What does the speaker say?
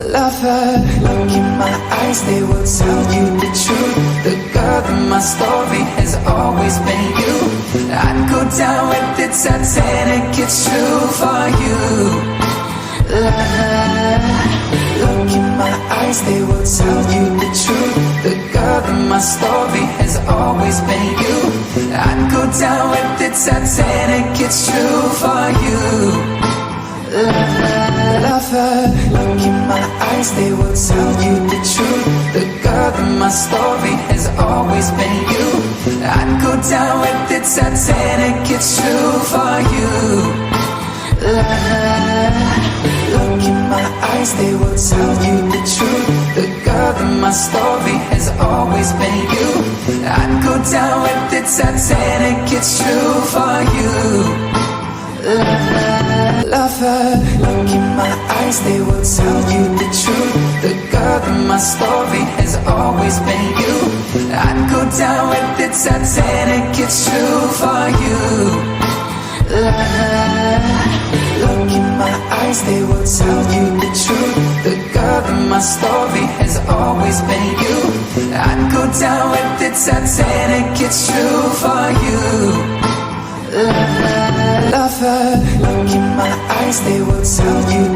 Lover, look in my eyes, they will tell you the truth. The girl in my story has always been you. I'd go down with the Titanic, it's true for you. Lover, look in my eyes, they will tell you the truth. The girl in my story has always been you. I'd go down with the Titanic, it's true for you. Lover, look in my eyes, they will tell you the truth. The girl in my story has always been you. I'd go down with the Titanic, it's true for you. Look in my eyes, they will tell you the truth. The girl in my story has always been you. I'd go down with the Titanic, it's true for you. Lover, look in my eyes, they will tell you the truth. The girl in my story has always been you. I'd go down with the Titanic, it's true for you. Look in my eyes, they will tell you the truth. The girl in my story has always been you. I'd go down with the Titanic, it's true for you. Lover, look in my eyes, they will tell you